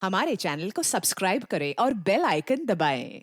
हमारे चैनल को सब्सक्राइब करें और बेल आइकन दबाएं।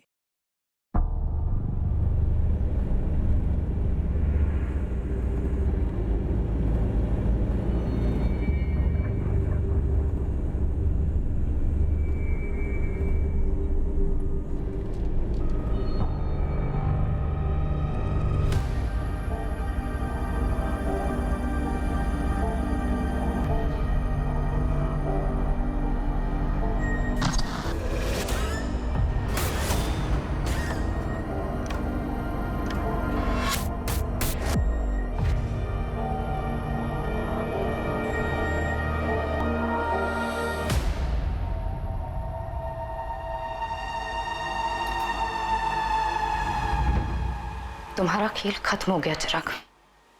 तुम्हारा खेल खत्म हो गया चिराग।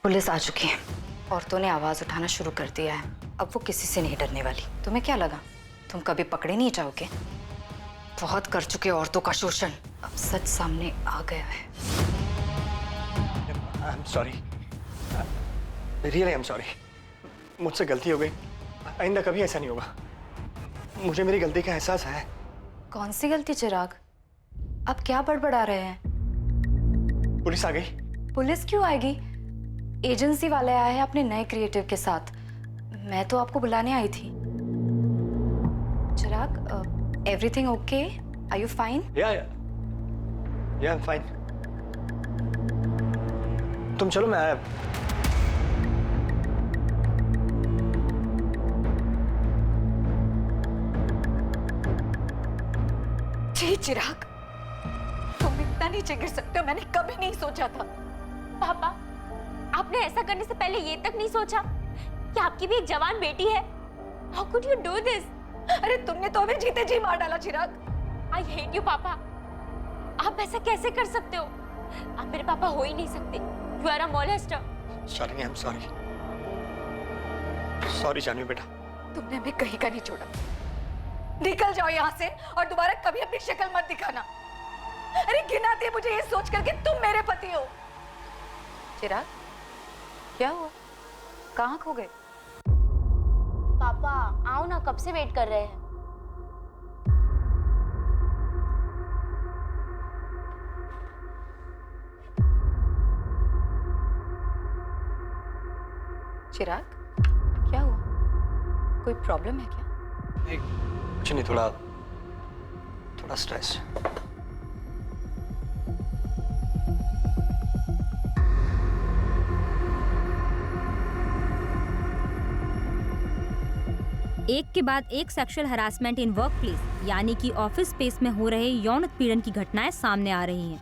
पुलिस आ चुकी है। औरतों ने आवाज उठाना शुरू कर दिया है। अब वो किसी से नहीं डरने वाली। तुम्हें क्या लगा तुम कभी पकड़े नहीं जाओगे? बहुत कर चुके औरतों का शोषण। अब सच सामने आ गया है। I'm sorry. Really I'm sorry. मुझसे गलती हो गई। आइंदा कभी ऐसा नहीं होगा। मुझे मेरी गलती का एहसास है। कौन सी गलती चिराग? अब क्या बड़बड़ा रहे हैं? पुलिस आ गई। पुलिस क्यों आएगी? एजेंसी वाले आए हैं अपने नए क्रिएटिव के साथ। मैं तो आपको बुलाने आई थी। Chirag, everything okay? Are you fine? Yeah, I'm fine. तुम चलो, मैं आया। जी चिराग, तुम इतना नीचे गिर सकते हो मैंने कभी नहीं सोचा था। पापा, आपने ऐसा करने से पहले ये तक नहीं सोचा कि आपकी भी एक जवान बेटी है? How could you do this? अरे तुमने तो हमें जीते जी मार डाला चिराग। I hate you, पापा। आप ऐसा कैसे कर सकते हो? आप मेरे पापा हो ही नहीं सकते। You are a molester. Shalini, I'm sorry. Sorry Janvi बेटा। तुमने हमें कहीं का नहीं छोड़ा। निकल जाओ यहाँ से और दोबारा कभी अपनी शक्ल मत दिखाना। अरे घिन आती है मुझे ये सोच कर कि तुम मेरे पति हो। चिराग, क्या हुआ? कहाँ खो गए? पापा, आओ ना, कब से वेट कर रहे हैं। चिराग, क्या हुआ? कोई प्रॉब्लम है क्या? कुछ नहीं, थोड़ा स्ट्रेस। एक के बाद एक sexual harassment in work place यानी कि ऑफिस स्पेस में हो रहे यौन उत्पीड़न की घटनाएं सामने आ रही हैं।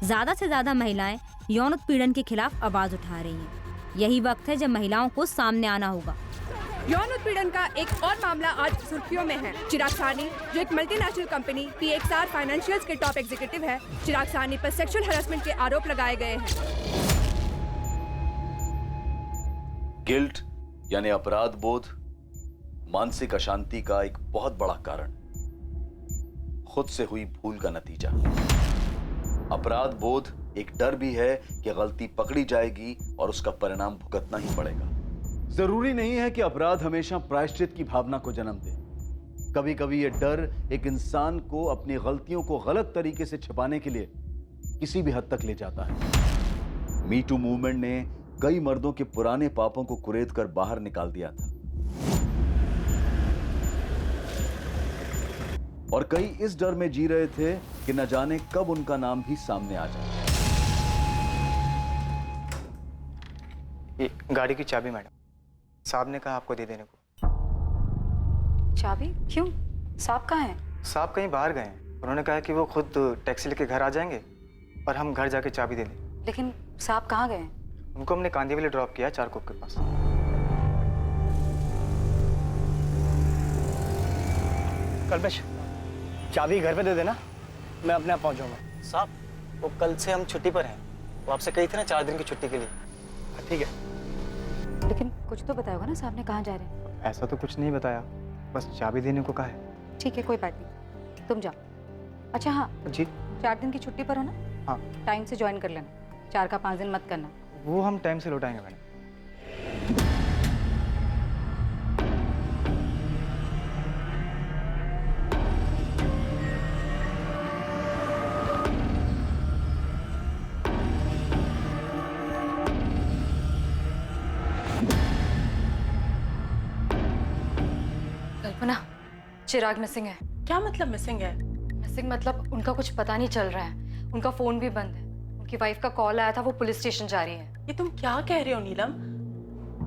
ज्यादा से ज्यादा महिलाएं यौन उत्पीड़न के खिलाफ आवाज उठा रही हैं। यही वक्त है जब महिलाओं को सामने आना होगा। यौन उत्पीड़न का एक और मामला आज सुर्खियों में है। चिराग साहनी, जो एक मल्टीनेशनल कंपनी PXR फाइनेंशियल्स के टॉप एग्जीक्यूटिव है, चिराग साहनी पर सेक्सुअल हरासमेंट के आरोप लगाए गए हैं। गिल्ट यानी अपराध बोध मानसिक अशांति का एक बहुत बड़ा कारण, खुद से हुई भूल का नतीजा। अपराध बोध एक डर भी है कि गलती पकड़ी जाएगी और उसका परिणाम भुगतना ही पड़ेगा। जरूरी नहीं है कि अपराध हमेशा प्रायश्चित की भावना को जन्म दे। कभी कभी यह डर एक इंसान को अपनी गलतियों को गलत तरीके से छिपाने के लिए किसी भी हद तक ले जाता है। मी टू मूवमेंट ने कई मर्दों के पुराने पापों को कुरेद कर बाहर निकाल दिया था और कई इस डर में जी रहे थे कि न जाने कब उनका नाम भी सामने आ जाए। ये गाड़ी की चाबी मैडम, साहब ने कहा आपको दे देने को। चाबी? क्यों? साहब कहाँ हैं? साहब कहीं बाहर गए हैं। उन्होंने कहा कि वो खुद टैक्सी लेके घर आ जाएंगे और हम घर जाके चाबी दे दें। लेकिन साहब कहाँ गए? उनको हमने कांदीवली ड्रॉप किया, चारकोप के पास। कल्पेश, चाबी घर पे दे देना, मैं अपने आप पहुंच जाऊंगा। साहब, वो कल से हम छुट्टी पर हैं। वो आपसे कही थी ना 4 दिन की छुट्टी के लिए। ठीक है। लेकिन कुछ तो बताया होगा ना साहब ने कहाँ जा रहे हैं? ऐसा तो कुछ नहीं बताया, बस चाबी देने को कहा है। ठीक है, कोई बात नहीं, तुम जाओ। अच्छा हाँ जी। 4 दिन की छुट्टी पर हो ना? हाँ। टाइम से ज्वाइन कर लेना। 4 का 5 दिन मत करना। वो हम टाइम से लौटाएंगे मैडम। मुन्ना, चिराग मिसिंग है। क्या मतलब मिसिंग है? मिसिंग मतलब उनका कुछ पता नहीं चल रहा है, उनका फोन भी बंद है। उनकी वाइफ का कॉल आया था, वो पुलिस स्टेशन जा रही है। ये तुम क्या कह रहे हो नीलम?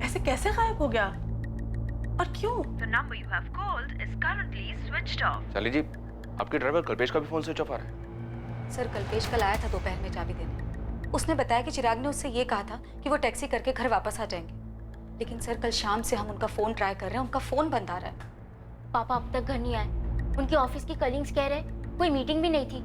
ऐसे कैसे गायब हो गया और क्यों? The number you have called is currently switched off. शाली जी, आपके ड्राइवर कल्पेश का भी फोन स्विच ऑफ आ रहा है। सर, कल्पेश कल आया था दोपहर में चाबी देने। उसने बताया कि चिराग ने उससे ये कहा था कि वो टैक्सी करके घर वापस आ जाएंगे। लेकिन सर, कल शाम से हम उनका फोन ट्राई कर रहे हैं, उनका फोन बंद आ रहा है। पापा अब तक घर नहीं आए। उनके ऑफिस की कलीग्स कह रहे कोई मीटिंग भी नहीं थी।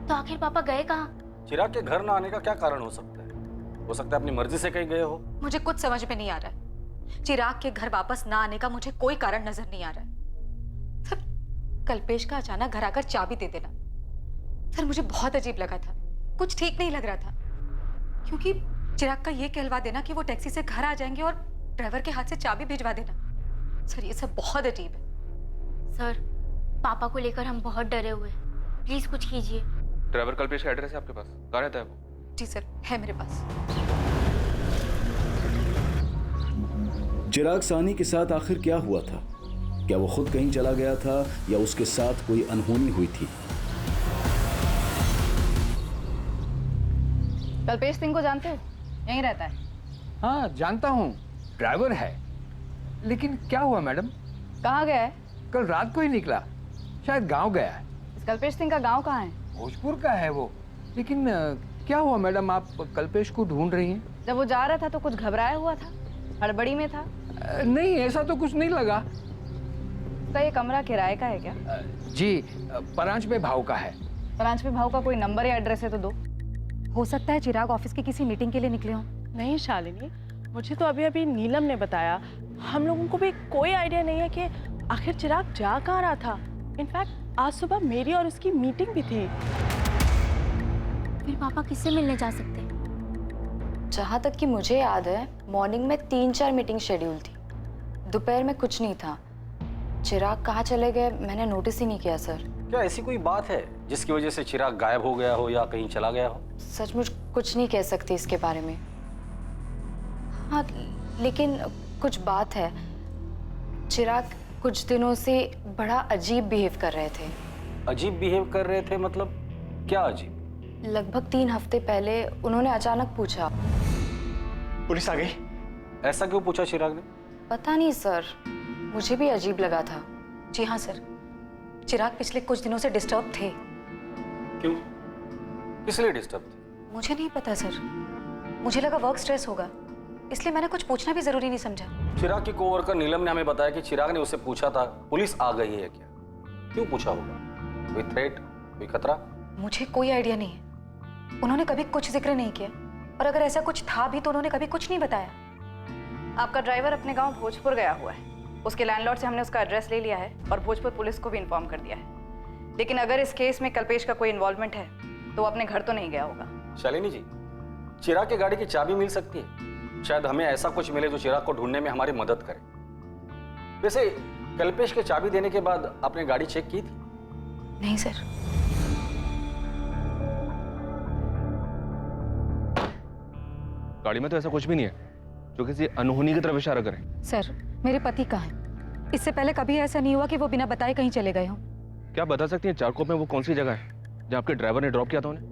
तो आखिर पापा गए कहाँ? चिराग के घर ना आने का क्या कारण हो सकता है? हो सकता है अपनी मर्जी से कहीं गए हो। मुझे कुछ समझ में नहीं आ रहा है। चिराग के घर वापस ना आने का मुझे कोई कारण नजर नहीं आ रहा है। सर, कल्पेश का अचानक घर आकर चाबी दे देना, सर मुझे बहुत अजीब लगा था। कुछ ठीक नहीं लग रहा था, क्योंकि चिराग का ये कहलवा देना कि वो टैक्सी से घर आ जाएंगे और ड्राइवर के हाथ से चाबी भिजवा देना, सर ये सब बहुत अजीब है। सर, पापा को लेकर हम बहुत डरे हुए हैं। प्लीज कुछ कीजिए। ड्राइवर कल्पेश का एड्रेस है आपके पास? कहाँ रहता है वो? जी सर, है मेरे पास। चिराग सानी के साथ आखिर क्या हुआ था? क्या वो खुद कहीं चला गया था या उसके साथ कोई अनहोनी हुई थी? कल्पेश सिंह को जानते हो? यहीं रहता है। हाँ जानता हूँ, ड्राइवर है। लेकिन क्या हुआ मैडम? कहाँ गया है? कल रात को ही निकला, शायद गांव गया है। इस कल्पेश सिंह का गांव कहाँ है? भोजपुर का है वो। लेकिन क्या हुआ मैडम, आप कल्पेश को ढूंढ रही हैं? जब वो जा रहा था तो कुछ घबराया हुआ था, हड़बड़ी में था? नहीं, ऐसा तो कुछ नहीं लगा। का ये कमरा किराए का है क्या? जी, परांच पे भाव का है। परांच पे भाव का कोई नंबर या एड्रेस है तो दो। हो सकता है चिराग ऑफिस की किसी मीटिंग के लिए निकले हों। नहीं शालिनी, मुझे तो अभी अभी नीलम ने बताया। हम लोगों को भी कोई आइडिया नहीं है कि आखिर चिराग जा कहाँ रहा था। इनफैक्ट आज सुबह मेरी और उसकी मीटिंग भी थी। फिर पापा किससे मिलने जा सकते हैं? जहाँ तक कि मुझे याद है, मॉर्निंग में 3-4 मीटिंग शेड्यूल थी, दोपहर में कुछ नहीं था। चिराग कहाँ चले गए मैंने नोटिस ही नहीं किया सर। क्या ऐसी कोई बात है जिसकी वजह से चिराग गायब हो गया हो या कहीं चला गया हो? सचमुच कुछ नहीं कह सकती इसके बारे में। हाँ, लेकिन कुछ बात है। चिराग कुछ दिनों से बड़ा अजीब बिहेव कर रहे थे। अजीब बिहेव कर रहे थे मतलब क्या अजीब? लगभग 3 हफ्ते पहले उन्होंने अचानक पूछा। पुलिस आ गई? ऐसा क्यों पूछा चिराग ने? पता नहीं सर, मुझे भी अजीब लगा था। जी हाँ सर, चिराग पिछले कुछ दिनों से डिस्टर्ब थे। क्यों? किस लिए डिस्टर्ब थे? मुझे नहीं पता सर, मुझे लगा वर्क स्ट्रेस होगा, इसलिए मैंने कुछ पूछना भी जरूरी नहीं समझा। चिराग की कोवर्कर नीलम ने हमें बताया कि चिराग ने उससे पूछा था पुलिस आ गई है क्या। क्यों पूछा होगा? कोई थ्रेट, कोई खतरा? मुझे कोई आइडिया नहीं है। उन्होंने कभी कुछ जिक्र नहीं किया, और अगर ऐसा कुछ था भी तो उन्होंने कभी कुछ नहीं बताया। आपका ड्राइवर अपने गांव भोजपुर गया हुआ है। उसके लैंडलॉर्ड से हमने उसका एड्रेस ले लिया है और भोजपुर पुलिस को भी इन्फॉर्म कर दिया है। लेकिन अगर इस केस में कल्पेश का कोई इन्वॉल्वमेंट है तो वो अपने घर तो नहीं गया होगा। शालिनी जी, चिराग की गाड़ी की चाबी मिल सकती है। शायद हमें ऐसा कुछ मिले जो चिराग को ढूंढने में हमारी मदद करे। वैसे कल्पेश के चाबी देने के बाद आपने गाड़ी चेक की थी? नहीं सर। गाड़ी में तो ऐसा कुछ भी नहीं है जो किसी अनहोनी की तरफ इशारा करे। सर, मेरे पति कहाँ हैं? इससे पहले कभी ऐसा नहीं हुआ कि वो बिना बताए कहीं चले गए हों। क्या बता सकती हैं चारकोप में वो कौन सी जगह है जहाँ आपके ड्राइवर ने ड्रॉप किया था उन्हें?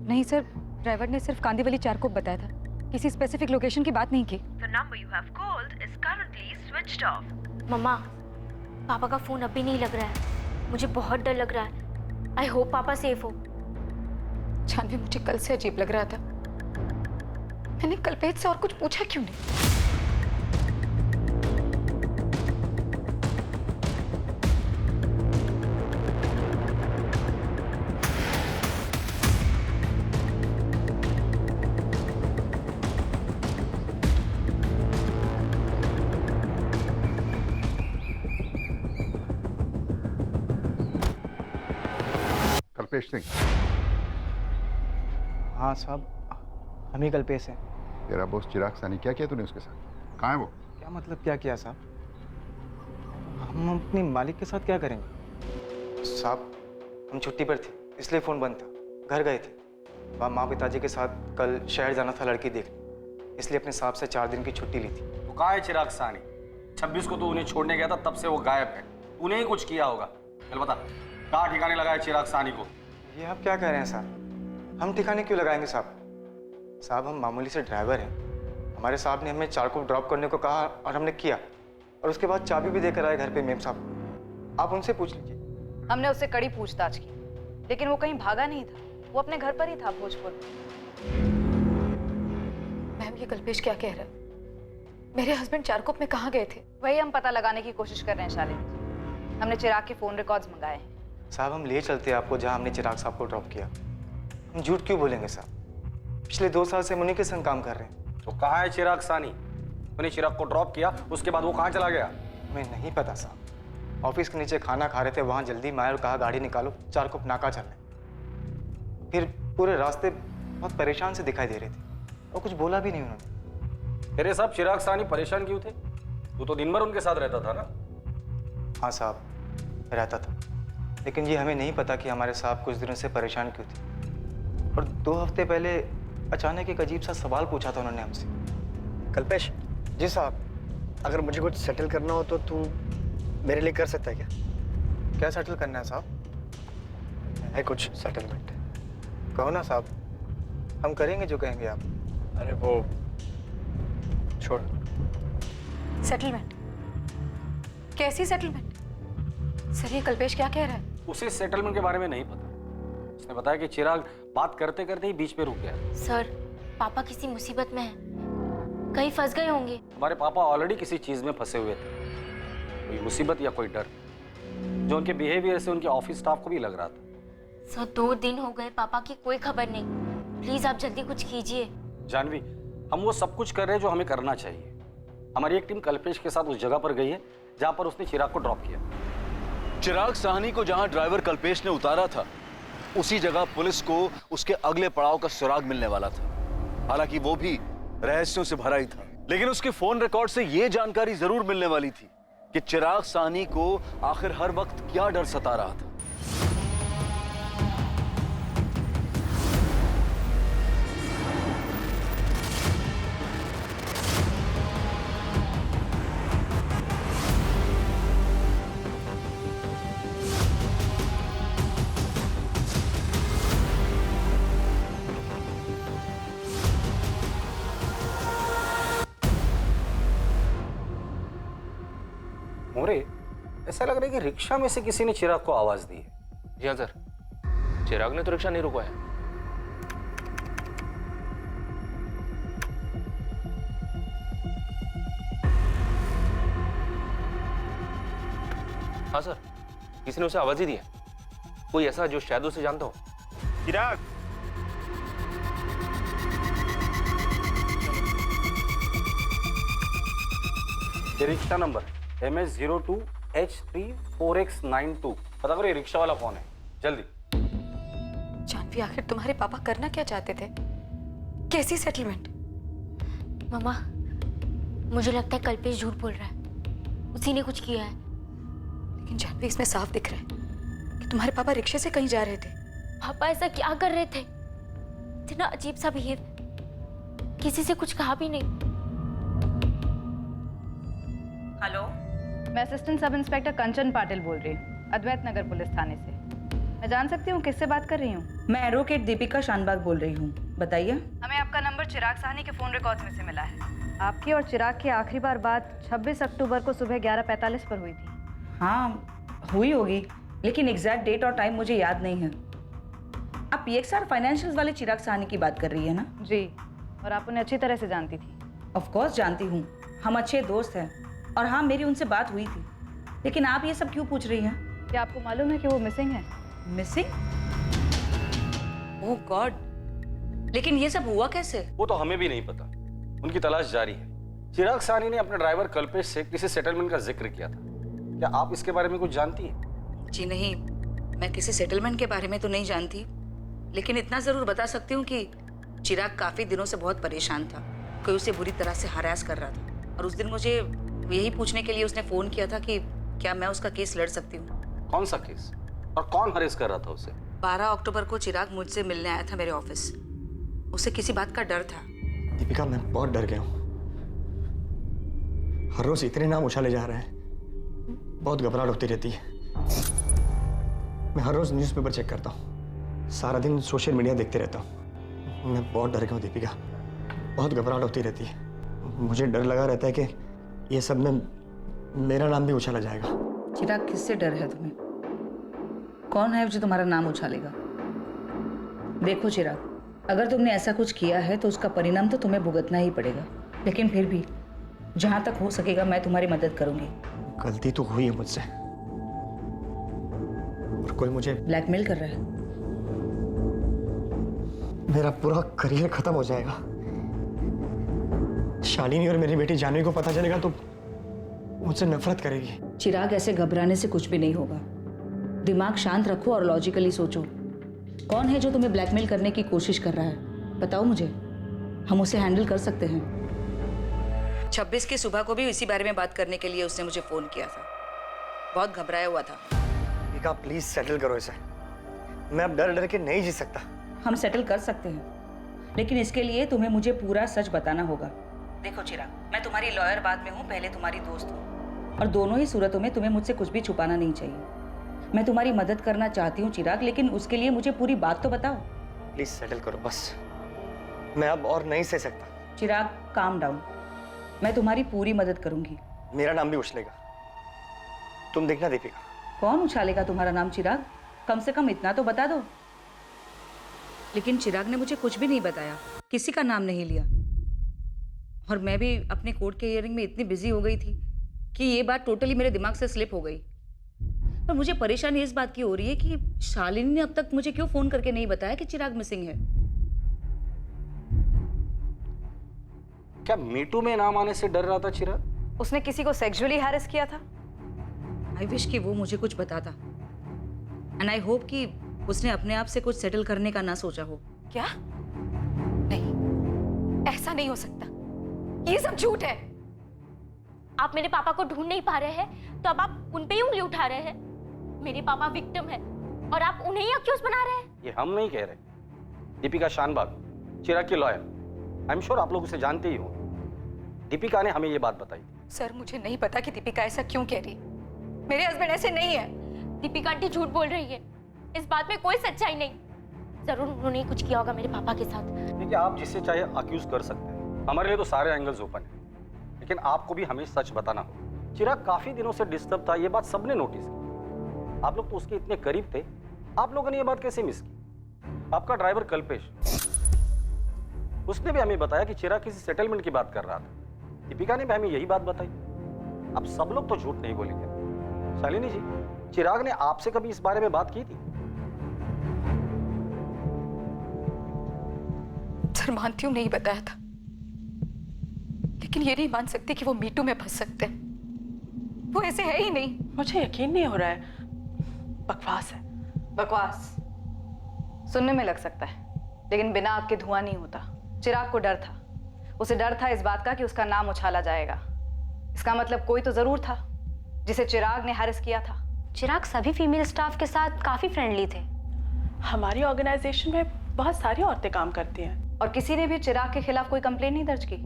नहीं सर, ड्राइवर ने सिर्फ कांदीवली चारकोप बताया था, किसी स्पेसिफिक लोकेशन की बात नहीं की। The number you have called is currently switched off. मम्मा, पापा का फोन अभी नहीं लग रहा है। मुझे बहुत डर लग रहा है। आई होप पापा सेफ हो। जानवी, मुझे कल से अजीब लग रहा था। मैंने कल्पेश से और कुछ पूछा क्यों नहीं? कल्पेश सिंह? हाँ साहब, हम ही कल्पेश हैं। तेरा बॉस चिराग सानी, क्या किया तूने उसके साथ? कहाँ है वो? क्या मतलब क्या किया साहब? हम अपने मालिक के साथ क्या करेंगे? साहब, हम छुट्टी पर थे इसलिए फ़ोन बंद था। घर गए थे, वहाँ माँ पिताजी के साथ कल शहर जाना था लड़की देखने, इसलिए अपने साहब से 4 दिन की छुट्टी ली थी। तो कहाँ है चिराग सानी? 26 को तो उन्हें छोड़ने गया था, तब से वो गायब है। तूने ही कुछ किया होगा। चल बता, कहाँ ठिकाने लगाया चिराग सानी को? ये आप क्या कह रहे हैं साहब? हम ठिकाने क्यों लगाएंगे साहब? साहब हम मामूली से ड्राइवर हैं। हमारे साहब ने हमें चार को ड्रॉप करने को कहा और हमने किया, और उसके बाद चाबी भी देकर आए घर पे मेम साहब। आप उनसे पूछ लीजिए। हमने उससे कड़ी पूछताछ की, लेकिन वो कहीं भागा नहीं था, वो अपने घर पर ही था भोजपुर में। मैम ये कल्पेश क्या कह रहा है? मेरे हस्बैंड चारकोप में कहाँ गए थे? वही हम पता लगाने की कोशिश कर रहे हैं शालिनी जी। हमने चिराग के फोन रिकॉर्ड्स मंगाए हैं। साहब हम ले चलते हैं आपको जहाँ हमने चिराग साहब को ड्रॉप किया। हम झूठ क्यों बोलेंगे साहब? पिछले 2 साल से हम उन्हीं के संग काम कर रहे हैं। तो कहाँ है चिराग सानी? तूने चिराग को ड्रॉप किया, उसके बाद वो कहाँ चला गया? हमें नहीं पता साहब। ऑफिस के नीचे खाना खा रहे थे, वहाँ जल्दी में आए और कहा गाड़ी निकालो, चारकोप नाका चलने। फिर पूरे रास्ते बहुत परेशान से दिखाई दे रहे थे और कुछ बोला भी नहीं उन्होंने। तेरे साहब चिराग सानी परेशान क्यों थे? तू तो दिन भर उनके साथ रहता था ना? हाँ साहब रहता था, लेकिन ये हमें नहीं पता कि हमारे साहब कुछ दिनों से परेशान क्यों थे। और 2 हफ्ते पहले अचानक एक अजीब सा सवाल पूछा था उन्होंने हमसे। कल्पेश, जी साहब। अगर मुझे कुछ सेटल करना हो तो तू मेरे लिए कर सकता है क्या? क्या सेटल करना है साहब? है कुछ सेटलमेंट? कहो ना साहब, हम करेंगे जो कहेंगे आप। अरे वो छोड़। सेटलमेंट? कैसी सेटलमेंट? सर ये कल्पेश क्या कह रहा है? उसे सेटलमेंट के बारे में नहीं पता। उसने बताया कि चिराग बात करते करते ही बीच में रुक गया। सर पापा किसी मुसीबत में हैं, कहीं फंस गए होंगे। हमारे पापा ऑलरेडी किसी चीज में फंसे हुए थे, कोई मुसीबत या कोई डर, जो उनके बिहेवियर से उनके ऑफिस स्टाफ को भी लग रहा था। सर 2 दिन हो गए, पापा की कोई खबर नहीं। प्लीज आप जल्दी कुछ कीजिए। जानवी, हम वो सब कुछ कर रहे हैं जो हमें करना चाहिए। हमारी एक टीम कल्पेश के साथ उस जगह पर गई है जहां पर उसने चिराग को ड्रॉप किया। चिराग साहनी को जहां ड्राइवर कल्पेश ने उतारा था, उसी जगह पुलिस को उसके अगले पड़ाव का सुराग मिलने वाला था। हालांकि वो भी रहस्यों से भरा ही था, लेकिन उसके फोन रिकॉर्ड से यह जानकारी जरूर मिलने वाली थी कि चिराग साहनी को आखिर हर वक्त क्या डर सता रहा था। मोरे, ऐसा लग रहा है कि रिक्शा में से किसी ने चिराग को आवाज दी है। जी हाँ सर, चिराग ने तो रिक्शा नहीं रुकवाया। हाँ सर, किसी ने उसे आवाज ही दी है, कोई ऐसा जो शायद उसे जानता हो। चिराग, ये रिक्शा नंबर MS02H34X92, पता करो ये रिक्शा वाला कौन है, जल्दी। जानवी आखिर तुम्हारे पापा करना क्या चाहते थे? कैसी सेटलमेंट? मामा मुझे लगता है कल्पेश झूठ बोल रहा है, उसी ने कुछ किया है। लेकिन जानवी इसमें साफ दिख रहा है कि तुम्हारे पापा रिक्शे से कहीं जा रहे थे। पापा ऐसा क्या कर रहे थे? इतना अजीब सा बिहेव, किसी से कुछ कहा भी नहीं। हेलो, मैं असिस्टेंट सब इंस्पेक्टर कंचन पाटिल बोल रही हूँ, अद्वैत नगर पुलिस थाने से। मैं जान सकती हूँ किससे बात कर रही हूँ? मैं एडवोकेट दीपिका शानबाग बोल रही हूँ, बताइए। हमें आपका नंबर चिराग साहनी के फोन रिकॉर्ड्स में से मिला है। आपकी और चिराग की आखिरी बार बात 26 अक्टूबर को सुबह 11:45 पर हुई थी। हाँ हुई होगी, लेकिन एग्जैक्ट डेट और टाइम मुझे याद नहीं है। आप PXR फाइनेंशियल्स वाले चिराग साहनी की बात कर रही है ना? जी, और आप उन्हें अच्छी तरह से जानती थी। ऑफ कोर्स जानती हूँ, हम अच्छे दोस्त हैं। और हाँ, मेरी उनसे बात हुई थी, लेकिन आप ये सब क्यों पूछ रही हैं? क्या आपको मालूम है कि वो मिसिंग है? मिसिंग? ओह गॉड, लेकिन ये सब हुआ कैसे? वो तो हमें भी नहीं पता, उनकी तलाश जारी है। चिराग सानी ने अपने ड्राइवर कल्पेश से किसी सेटलमेंट का जिक्र किया था, क्या आप इसके बारे में कुछ जानती हैं? जी नहीं, मैं किसी सेटलमेंट के बारे में तो नहीं जानती, लेकिन इतना जरूर बता सकती हूँ कि चिराग काफी दिनों से बहुत परेशान था। कोई उसे बुरी तरह से हरास कर रहा था, और उस दिन मुझे यही पूछने के लिए उसने फोन किया था कि क्या मैं उसका केस लड़ सकती हूँ। कौन सा केस और कौन हरेस कर रहा था उसे? 12 अक्टूबर को चिराग मुझसे मिलने आया था मेरे ऑफिस। उसे किसी बात का डर था। दीपिका, मैं बहुत डर गया हूँ। हर रोज इतने नाम उछाले जा रहे हैं, बहुत घबराहट होती रहती है। मैं हर रोज न्यूज़पेपर चेक करता हूँ, सारा दिन सोशल मीडिया देखते रहता हूँ। मैं बहुत डर गया हूँ दीपिका, बहुत घबराहट होती रहती है। मुझे डर लगा रहता है कि ये सब में मेरा नाम भी उछाला जाएगा। चिराग, किससे डर है तुम्हें? कौन है जो तुम्हारा नाम उछालेगा? देखो चिराग, अगर तुमने ऐसा कुछ किया है तो उसका परिणाम तो तुम्हें भुगतना ही पड़ेगा, लेकिन फिर भी जहां तक हो सकेगा मैं तुम्हारी मदद करूंगी। गलती तो हुई है मुझसे, और कोई मुझे ब्लैकमेल कर रहा है। मेरा पूरा करियर खत्म हो जाएगा। शालिनी और मेरी बेटी जानवी को पता चलेगा तो मुझसे नफरत करेगी। चिराग, ऐसे घबराने से कुछ भी नहीं होगा। दिमाग शांत रखो और लॉजिकली सोचो। कौन है जो तुम्हें ब्लैकमेल करने की कोशिश कर रहा है? बताओ मुझे, हम उसे हैंडल कर सकते हैं। 26 की सुबह को भी इसी बारे में बात करने के लिए उसने मुझे फोन किया था। बहुत घबराया हुआ था। दीपिका प्लीज सेटल करो इसे, मैं अब डर डर के नहीं जी सकता। हम सेटल कर सकते हैं, लेकिन इसके लिए तुम्हें मुझे पूरा सच बताना होगा। देखो चिराग, मैं तुम्हारी लॉयर बाद में हूँ, पहले तुम्हारी दोस्त हूँ, और दोनों ही सूरतों में तुम्हें मुझसे कुछ भी छुपाना नहीं चाहिए। मैं तुम्हारी मदद करना चाहती हूँ चिराग, लेकिन उसके लिए मुझे पूरी बात तो बताओ। प्लीज सेटल करो बस, मैं अब और नहीं सह सकता। चिराग, काम डाउन, मैं तुम्हारी पूरी मदद करूंगी। मेरा नाम भी उछलेगा, तुम देखना दीपिका। कौन उछालेगा तुम्हारा नाम चिराग? कम से कम इतना तो बता दो। लेकिन चिराग ने मुझे कुछ भी नहीं बताया, किसी का नाम नहीं लिया, और मैं भी अपने कोर्ट के हियरिंग में इतनी बिजी हो गई थी कि ये बात टोटली मेरे दिमाग से स्लिप हो गई। पर मुझे परेशानी इस बात की हो रही है कि शालिनी ने अब तक मुझे क्यों फोन करके नहीं बताया कि चिराग मिसिंग है। क्या मीटू में नाम आने से डर रहा था चिराग? उसने किसी को सेक्सुअली हैरेस किया था? आई विश कि वो मुझे कुछ बताता, एंड आई होप कि उसने अपने आप से कुछ सेटल करने का ना सोचा हो। क्या? नहीं, ऐसा नहीं हो सकता, ये सब झूठ है। आप मेरे पापा को ढूंढ नहीं पा रहे हैं तो अब आप उन पे ही उंगली उठा रहे हैं। मेरे पापा विक्टिम है और आप उन्हें ही अक्यूज बना रहे हैं। ये हम नहीं कह रहे। दीपिका शानबाग, चिराग की लॉयर, आई एम श्योर आप लोग उसे जानते ही हो। दीपिका ने हमें ये बात बताई थी। सर, मुझे नहीं पता कि दीपिका ऐसा क्यों कह रही। मेरे हस्बैंड ऐसे नहीं है। दीपिका आंटी झूठ बोल रही है, इस बात में कोई सच्चाई नहीं। जरूर उन्होंने कुछ किया होगा मेरे पापा के साथ। देखिए, आप जिससे चाहे अक्यूज कर सकते हैं, हमारे लिए तो सारे एंगल्स ओपन है, लेकिन आपको भी हमें सच बताना होगा। चिराग काफी दिनों से डिस्टर्ब था, ये बात सबने नोटिस की। आप लोग तो उसके इतने करीब थे, आप लोगों ने ये बात कैसे मिस की? आपका ड्राइवर कल्पेश, उसने भी हमें बताया कि चिराग किसी सेटलमेंट की बात कर रहा था। दीपिका ने भी हमें यही बात बताई। अब सब लोग तो झूठ नहीं बोलेंगे। शालिनी जी, चिराग ने आपसे कभी इस बारे में बात की थी? सर, मानती हूँ नहीं बताया था, लेकिन ये नहीं मान सकती कि वो मीटू में फंस सकते हैं। वो ऐसे है ही नहीं। मुझे यकीन नहीं हो रहा है, बकवास है। बकवास सुनने में लग सकता है, लेकिन बिना आग के धुआं नहीं होता। चिराग को डर था, उसे डर था इस बात का कि उसका नाम उछाला जाएगा। इसका मतलब कोई तो जरूर था जिसे चिराग ने हैरेस किया था। चिराग सभी फीमेल स्टाफ के साथ काफी फ्रेंडली थे। हमारी ऑर्गेनाइजेशन में बहुत सारी औरतें काम करती हैं, और किसी ने भी चिराग के खिलाफ कोई कंप्लेंट नहीं दर्ज की।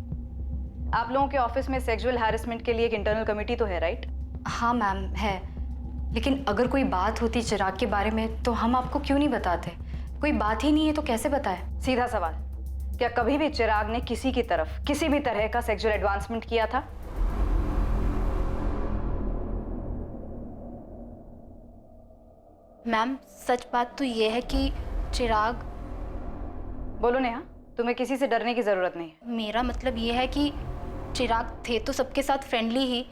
आप लोगों के ऑफिस में सेक्सुअल हैरेसमेंट के लिए एक इंटरनल कमेटी तो है, राइट? हाँ मैम, है, लेकिन अगर कोई बात होती चिराग के बारे में तो हम आपको क्यों नहीं बताते? कोई बात ही नहीं है तो कैसे बताए? सीधा सवाल, क्या कभी भी चिराग ने किसी की तरफ किसी भी तरह का सेक्सुअल एडवांसमेंट किया था? मैम, सच बात तो ये है कि चिराग... बोलो नेहा, तुम्हें किसी से डरने की जरूरत नहीं है। मेरा मतलब ये है कि चिराग थे तो सबके साथ फ्रेंडली ही,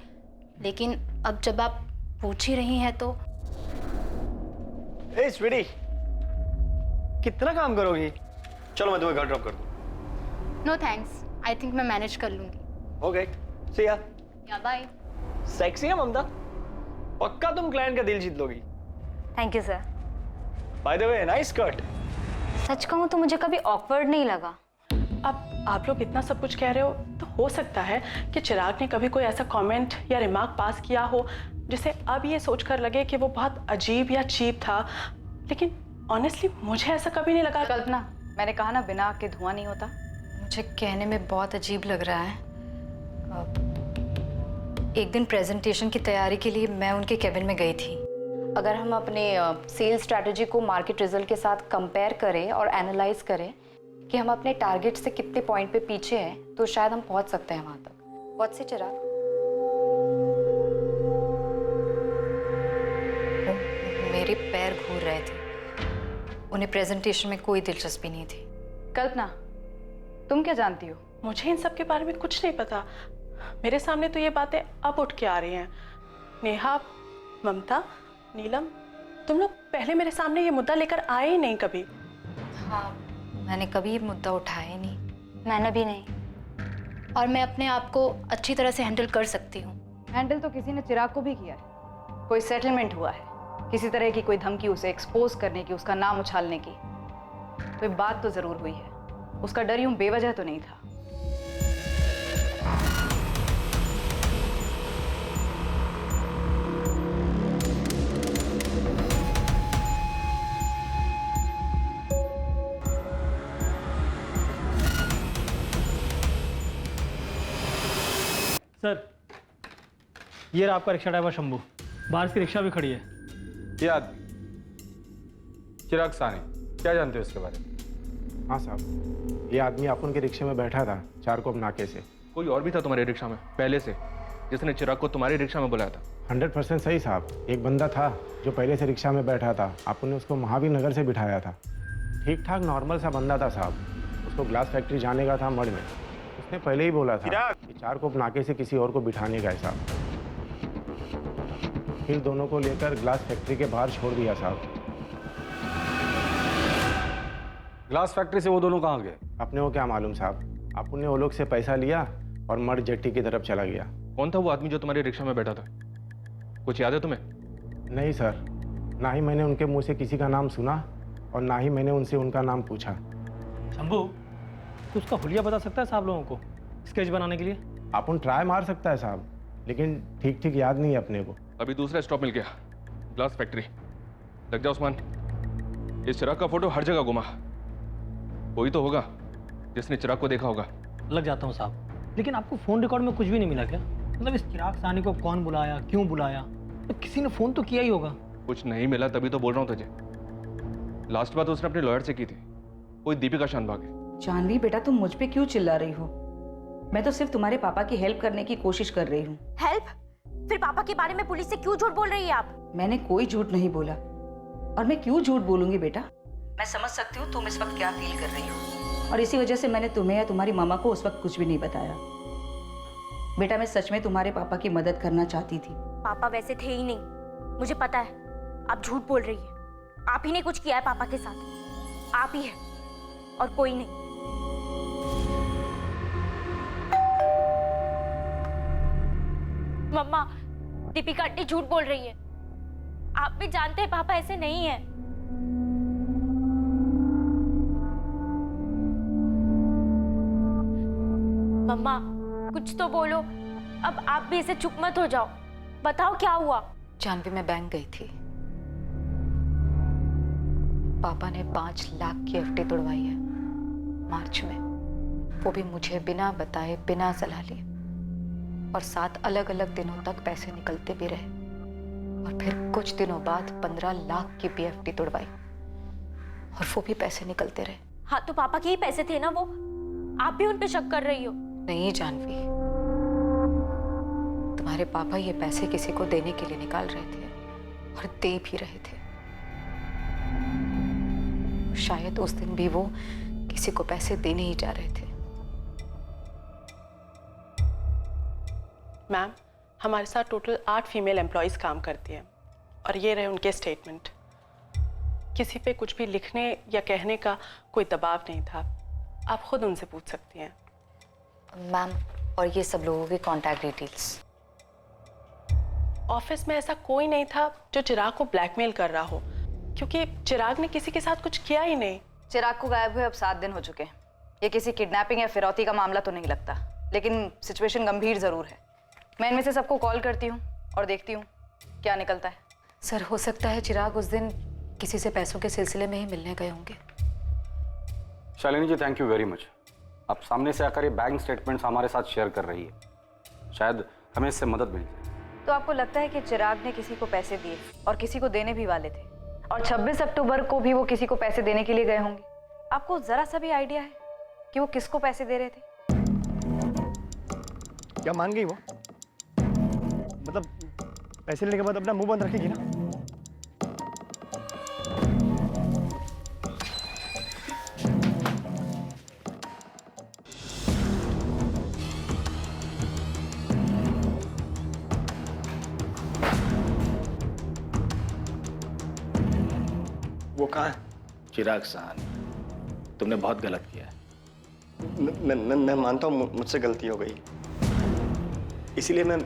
लेकिन अब जब आप पूछ ही रही हैं तो... ए स्वीटी, कितना काम करोगी? चलो मैं तुम्हें घर ड्रॉप कर दूं। नो थैंक्स, आई थिंक मैं मैनेज कर लूंगी। ओके, सी या। या बाय। सेक्सी है ममता, पक्का तुम क्लाइंट का दिल जीत लोगी। Thank you sir. By the way, nice cut. सच कहूँ तो मुझे कभी ऑकवर्ड नहीं लगा। अब आप लोग इतना सब कुछ कह रहे हो तो हो सकता है कि चिराग ने कभी कोई ऐसा कमेंट या रिमार्क पास किया हो जिसे अब ये सोचकर लगे कि वो बहुत अजीब या चीप था, लेकिन ऑनेस्टली मुझे ऐसा कभी नहीं लगा। कल्पना, मैंने कहा ना बिना आग के धुआं नहीं होता। मुझे कहने में बहुत अजीब लग रहा है, एक दिन प्रेजेंटेशन की तैयारी के लिए मैं उनके केबिन में गई थी। अगर हम अपने सेल्स स्ट्रैटेजी को मार्केट रिजल्ट के साथ कंपेयर करें और एनालाइज करें कि हम अपने टारगेट से कितने पॉइंट पे पीछे हैं, तो शायद हम पहुंच सकते हैं वहां तक। बहुत से चिराग, मेरे पैर घूर रहे थे। उन्हें प्रेजेंटेशन में कोई दिलचस्पी नहीं थी। कल्पना, तुम क्या जानती हो? मुझे इन सब के बारे में कुछ नहीं पता। मेरे सामने तो ये बातें अब उठ के आ रही हैं। नेहा, ममता, नीलम, तुम लोग पहले मेरे सामने ये मुद्दा लेकर आए ही नहीं कभी। हाँ, मैंने कभी ये मुद्दा उठाया ही नहीं। मैंने भी नहीं, और मैं अपने आप को अच्छी तरह से हैंडल कर सकती हूँ। हैंडल तो किसी ने चिराग को भी किया है। कोई सेटलमेंट हुआ है, किसी तरह की कोई धमकी उसे एक्सपोज करने की, उसका नाम उछालने की। तो ये बात तो जरूर हुई है। उसका डर यूं बेवजह तो नहीं था। सर, ये रहा आपका रिक्शा ड्राइवर शंभू। बाहर की रिक्शा भी खड़ी है। ये आदमी चिराग सानी, क्या जानते हो इसके बारे में? हाँ साहब, ये आदमी अपन के रिक्शे में बैठा था चारकोप नाके से। कोई और भी था तुम्हारे रिक्शा में पहले से, जिसने चिराग को तुम्हारी रिक्शा में बुलाया था? 100% सही साहब। एक बंदा था जो पहले से रिक्शा में बैठा था। अपन ने उसको महावीर नगर से बिठाया था। ठीक ठाक नॉर्मल सा बंदा था साहब। उसको ग्लास फैक्ट्री जाने का था मड़ में। उसने पहले ही बोला था कि चारकोप नाके से किसी और को बिठाने का है साहब। फिर दोनों को लेकर ग्लास फैक्ट्री के बाहर छोड़ दिया साहब। ग्लास फैक्ट्री से वो दोनों कहाँ गए? अपने को क्या मालूम साहब। अपन ने वो लोग से पैसा लिया और मड़ जेट्टी की तरफ चला गया। कौन था वो आदमी जो तुम्हारी रिक्शा में बैठा था? कुछ याद है तुम्हें? नहीं सर, ना ही मैंने उनके मुंह से किसी का नाम सुना और ना ही मैंने उनसे उनका नाम पूछा। शंभू, तो उसका हुलिया बता सकता है साहब लोगों को स्केच बनाने के लिए? अपन ट्राई मार सकता है साहब, लेकिन ठीक ठीक याद नहीं है अपने को। अभी दूसरा स्टॉप मिल गया, ग्लास फैक्ट्री। लग जा उस्मान, इस चिराग का फोटो हर जगह घुमा। कोई तो होगा जिसने चिराग को देखा होगा। लग जाता हूँ साहब, लेकिन आपको फोन रिकॉर्ड में कुछ भी नहीं मिला क्या? मतलब इस चिराग सानी को कौन बुलाया, क्यों बुलाया? तो किसी ने फोन तो किया ही होगा। कुछ नहीं मिला, तभी तो बोल रहा हूँ तुझे। लास्ट बात उसने अपने लॉयर से की थी, कोई दीपिका शानभाग है। जानवी बेटा, तुम मुझ पे क्यों चिल्ला रही हो? मैं तो सिर्फ तुम्हारे पापा की हेल्प करने की कोशिश कर रही हूँ। हेल्प? फिर पापा के बारे में पुलिस से क्यों झूठ बोल रही है आप? मैंने कोई झूठ नहीं बोला, और मैं क्यों झूठ बोलूंगी बेटा? मैं समझ सकती हूँ तुम इस वक्त क्या फील कर रही हो, और इसी वजह से मैंने तुम्हें या तुम्हारी मामा को उस वक्त कुछ भी नहीं बताया। बेटा, मैं सच में तुम्हारे पापा की मदद करना चाहती थी। पापा वैसे थे ही नहीं, मुझे पता है। आप झूठ बोल रही है। आप ही ने कुछ किया है पापा के साथ। आप ही है और कोई नहीं। मम्मा, दीपिका आंटी झूठ बोल रही है। आप भी जानते हैं पापा ऐसे नहीं है। मम्मा, कुछ तो बोलो। अब आप भी ऐसे चुप मत हो जाओ। बताओ क्या हुआ? जानवी, मैं बैंक गई थी। पापा ने 5 लाख की एफडी तोड़वाई है मार्च में, वो भी मुझे बिना बताए, बिना सलाह लिए। और 7 अलग अलग दिनों तक पैसे निकलते भी रहे। और फिर कुछ दिनों बाद 15 लाख की भी एफडी तोड़वाई, और वो भी पैसे निकलते रहे। हाँ, तो पापा के ही पैसे थे ना वो। आप भी उन पे शक कर रही हो? नहीं जानवी, तुम्हारे पापा ये पैसे किसी को देने के लिए निकाल रहे थे और दे भी रहे थे। शायद उस दिन भी वो किसी को पैसे देने ही जा रहे थे। मैम, हमारे साथ टोटल 8 फीमेल एम्प्लॉयज़ काम करती हैं, और ये रहे उनके स्टेटमेंट। किसी पे कुछ भी लिखने या कहने का कोई दबाव नहीं था। आप खुद उनसे पूछ सकती हैं। मैम, और ये सब लोगों की कॉन्टैक्ट डिटेल्स? ऑफिस में ऐसा कोई नहीं था जो चिराग को ब्लैकमेल कर रहा हो, क्योंकि चिराग ने किसी के साथ कुछ किया ही नहीं। चिराग को गायब हुए अब 7 दिन हो चुके हैं। ये किसी किडनैपिंग या फिरौती का मामला तो नहीं लगता, लेकिन सिचुएशन गंभीर जरूर है। मैं इनमें से सबको कॉल करती हूँ और देखती हूँ क्या निकलता है। सर, हो सकता है चिराग उस दिन किसी से पैसों के सिलसिले में ही मिलने गए होंगे। शालिनी जी, थैंक यू वेरी मच। आप सामने से आकर ये बैंक स्टेटमेंट्स हमारे साथ शेयर कर रही है। शायद हमें इससे मदद मिल जाए। तो आपको लगता है कि चिराग ने किसी को पैसे दिए और किसी को देने भी वाले थे, और 26 अक्टूबर को भी वो किसी को पैसे देने के लिए गए होंगे? आपको जरा सा भी आइडिया है कि वो किसको पैसे दे रहे थे? क्या मान गई वो? मतलब पैसे लेने के बाद अपना मुंह बंद रखेगी ना? वो कहाँ है? चिराग साहनी, तुमने बहुत गलत किया है। मैं मानता हूँ मुझसे गलती हो गई, इसीलिए मैं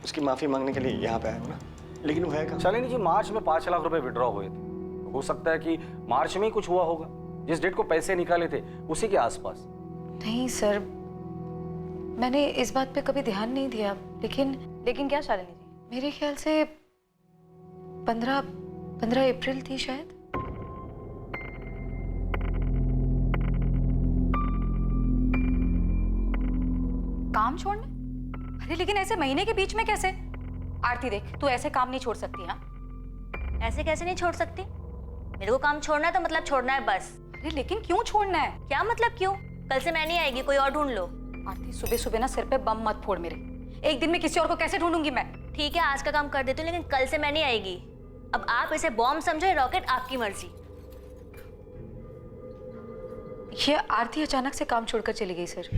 उसकी माफी मांगने के लिए यहाँ पे आया हूँ ना। लेकिन वो है कहाँ? शालिनी जी, मार्च में 5 लाख रुपए विड्रॉ हुए थे, तो हो सकता है कि मार्च में ही कुछ हुआ होगा। जिस डेट को पैसे निकाले थे उसी के आसपास। नहीं सर, मैंने इस बात पे कभी ध्यान नहीं दिया। लेकिन क्या शालिनी जी, मेरे ख्याल से 15 अप्रैल थी शायद। काम छोड़ने? अरे लेकिन ऐसे महीने के बीच में कैसे? आरती देख, तू ऐसे काम नहीं छोड़ सकती। हाँ, ऐसे कैसे नहीं छोड़ सकती? मेरे को काम छोड़ना है तो मतलब छोड़ना है बस। अरे लेकिन क्यों छोड़ना है? क्या मतलब क्यों? कल से मैं नहीं आएगी, कोई और ढूंढ लो। आरती, सुबह सुबह ना सिर पे बम मत फोड़ मेरे। एक दिन में किसी और को कैसे ढूंढूंगी मैं? ठीक है, आज का काम कर देती हूँ, लेकिन कल से मैं नहीं आएगी। अब आप इसे बॉम्ब समझो या रॉकेट, आपकी मर्जी। ये आरती अचानक से काम छोड़कर चली गई सर,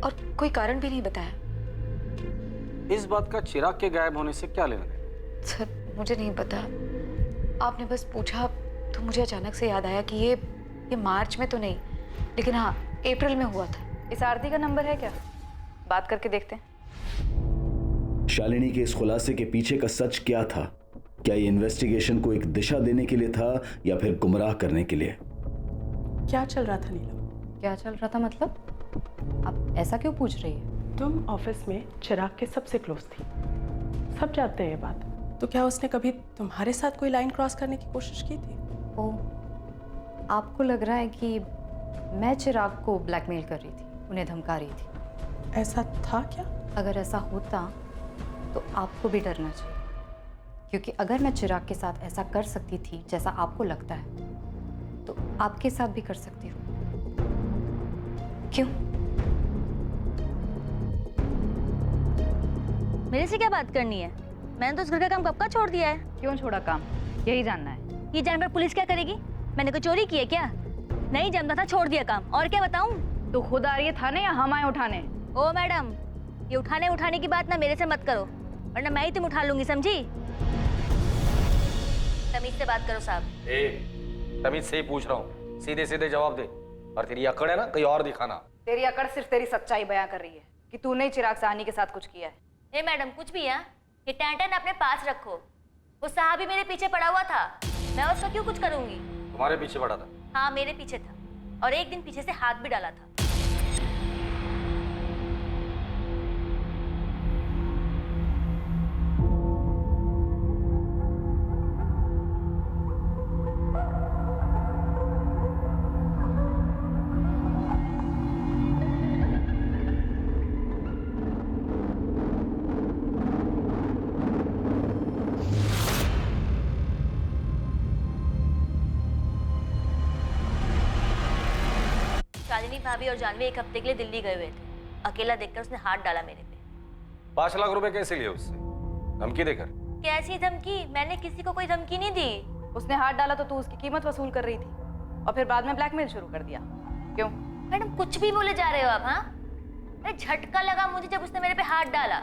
और कोई कारण भी नहीं बताया। इस बात का चिराग के गायब होने से क्या लेना देना? सर मुझे नहीं पता, आपने बस पूछा तो मुझे अचानक से याद आया कि ये मार्च में तो नहीं, लेकिन हाँ अप्रैल में हुआ था। इस आरती का नंबर है क्या? बात करके देखते हैं। शालिनी के इस खुलासे के पीछे का सच क्या था? क्या ये इन्वेस्टिगेशन को एक दिशा देने के लिए था या फिर गुमराह करने के लिए? क्या चल रहा था नीलम? क्या चल रहा था मतलब? आप ऐसा क्यों पूछ रही है? तुम ऑफिस में चिराग के सबसे क्लोज थी, सब जानते हैं ये बात। तो क्या उसने कभी तुम्हारे साथ कोई लाइन क्रॉस करने की कोशिश की थी? ओह, आपको लग रहा है कि मैं चिराग को ब्लैकमेल कर रही थी, उन्हें धमका रही थी? ऐसा था क्या? अगर ऐसा होता तो आपको भी डरना चाहिए, क्योंकि अगर मैं चिराग के साथ ऐसा कर सकती थी जैसा आपको लगता है, तो आपके साथ भी कर सकती हूँ। क्यों? मेरे से क्या बात करनी है? मैंने तो उस घर का काम कब का छोड़ दिया है। क्यों छोड़ा काम, यही जानना है? ये जानकर पुलिस क्या करेगी? मैंने कोई चोरी की है क्या? नहीं जमता था, छोड़ दिया काम। और क्या बताऊं? तो खुद आ रही है थाने या हम आए उठाने? ओ मैडम, ये उठाने की बात ना मेरे से मत करो, वरना मैं ही तुम उठा लूंगी, समझी? तमीज से बात करो साहब। तमीज से ही पूछ रहा हूँ, सीधे सीधे जवाब दे। और तेरी अकड़ है ना, कहीं और दिखाना। तेरी अकड़ सिर्फ तेरी सच्चाई बयां कर रही है कि तूने ही चिराग साहनी के साथ कुछ किया है। ए मैडम, कुछ भी है, ये टैंटन अपने पास रखो। वो साहब ही मेरे पीछे पड़ा हुआ था, मैं उसका क्यों कुछ करूंगी? तुम्हारे पीछे पड़ा था? हाँ, मेरे पीछे था, और एक दिन पीछे से हाथ भी डाला था। शालिनी भाभी और जानवी एक हफ्ते के लिए दिल्ली गए हुए थे। अकेला देखकर उसने हाथ डाला मेरे पे। 5 लाख रुपए कैसे लिए उससे? धमकी देकर? कैसी धमकी? मैंने किसी को कोई धमकी नहीं दी। उसने हाथ डाला तो तू उसकी कीमत वसूल कर रही थी, और फिर बाद में ब्लैकमेल शुरू कर दिया। क्यों? मैडम कुछ भी बोले जा रहे हो आप। हाँ, अरे झटका लगा मुझे जब उसने मेरे पे हाथ डाला।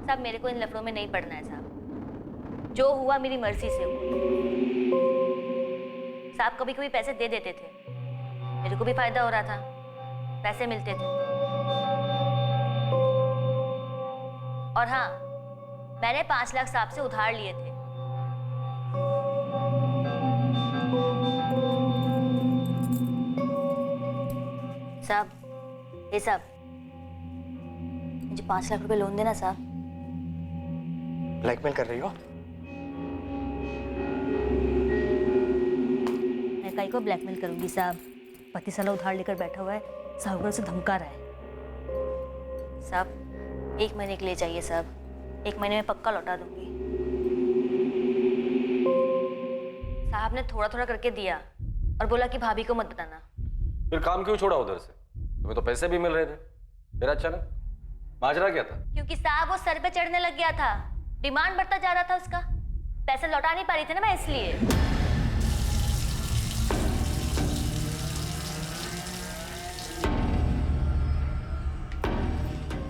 साहब मेरे को इन लफड़ों में नहीं पड़ना है साहब, जो हुआ मेरी मर्जी से हुआ। साहब कभी कभी पैसे दे देते थे, मेरे को भी फायदा हो रहा था, पैसे मिलते थे। और हाँ, मैंने 5 लाख साहब से उधार लिए थे। साहब, ये साहब, मुझे 5 लाख रुपए लोन देना साहब। ब्लैकमेल कर रही हो? मैं काई को ब्लैकमेल करूंगी साहब? पति साला उधार लेकर बैठा हुआ है, साहूकार से धमका रहा है। साहब 1 महीने के लिए चाहिए साहब, 1 महीने में पक्का लौटा दूंगी। साहब ने थोड़ा थोड़ा करके दिया और बोला कि भाभी को मत बताना। फिर काम क्यों छोड़ा उधर से? तुम्हें तो पैसे भी मिल रहे थे, फिर अचानक माजरा क्या था? क्योंकि साहब वो सर पे चढ़ने लग गया था, डिमांड बढ़ता जा रहा था उसका, पैसे लौटा नहीं पा रही थी ना मैं, इसलिए।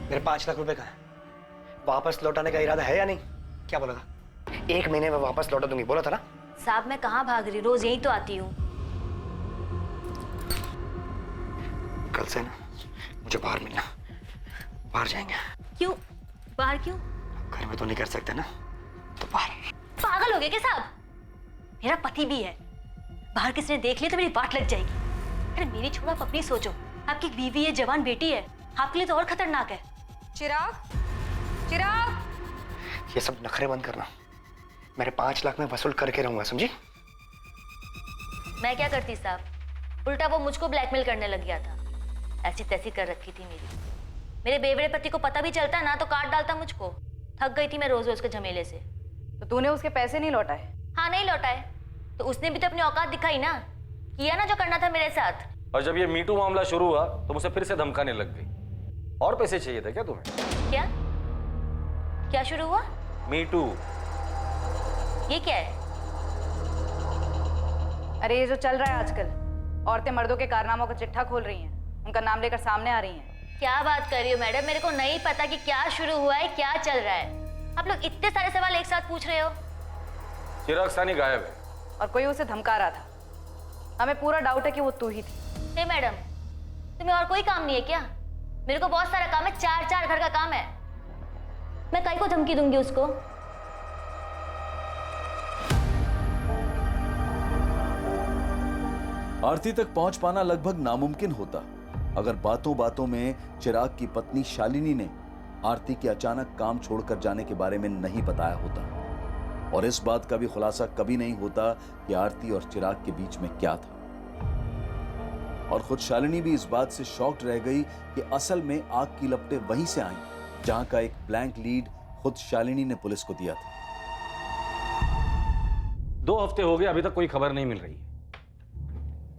मेरे 5 लाख रुपए का है, वापस लौटाने का इरादा है या नहीं? क्या बोला था? 1 महीने में वापस लौटा दूंगी बोला था ना? साहब मैं कहाँ भाग रही, रोज यहीं तो आती हूँ। कल से ना मुझे बाहर मिलना, बाहर जाएंगे। क्यों बाहर क्यों? घर में तो नहीं कर सकते ना, तो बाहर। पागल हो गए क्या साहब? मेरा पति भी है, बाहर किसी ने देख लिया तो मेरी वाट लग जाएगी। अरे मेरी छोड़ो, आप अपनी सोचो, आपकी बीवी है, जवान बेटी है, आपके लिए तो और खतरनाक है। चिराग, चिराग, ये सब नखरे बंद करना। मेरे 5 लाख में वसूल करके रहूंगा, समझी? मैं क्या करती साहब, उल्टा वो मुझको ब्लैकमेल करने लग गया था, ऐसी तैसी कर रखी थी मेरी। मेरे बेवड़े पति को पता भी चलता ना तो काट डालता मुझको। थक गई थी मैं रोज रोज के झमेले से। तो तूने उसके पैसे नहीं लौटाए? हाँ नहीं लौटाए, तो उसने भी तो अपनी औकात दिखाई ना, किया ना जो करना था मेरे साथ। और जब ये मीटू मामला शुरू हुआ तो मुझे फिर से धमकाने लग गई। और पैसे चाहिए थे क्या तुम्हें? क्या क्या शुरू हुआ? मीटू। ये क्या है? अरे ये जो चल रहा है आजकल, औरतें मर्दों के कारनामों का चिट्ठा खोल रही हैं, उनका नाम लेकर सामने आ रही हैं। क्या बात कर रही हो मैडम, मेरे को नहीं पता कि क्या शुरू हुआ है, क्या चल रहा है। आप लोग इतने सारे सवाल एक साथ पूछ रहे हो। चिराग सानी गायब है और कोई उसे धमका रहा था। हमें पूरा डाउट है कि वो तू ही थी। हे मैडम, तुम्हें और कोई काम नहीं है क्या? मेरे को बहुत सारा काम है, 4 घर का काम है। मैं काहे को धमकी दूंगी उसको? आरती तक पहुंच पाना लगभग नामुमकिन होता अगर बातों बातों में चिराग की पत्नी शालिनी ने आरती के अचानक काम छोड़कर जाने के बारे में नहीं बताया होता, और इस बात का भी खुलासा कभी नहीं होता कि आरती और चिराग के बीच में क्या था। और खुद शालिनी भी इस बात से शॉक्ड रह गई कि असल में आग की लपटें वहीं से आईं जहां का एक ब्लैंक लीड खुद शालिनी ने पुलिस को दिया था। 2 हफ्ते हो गए, अभी तक कोई खबर नहीं मिल रही है।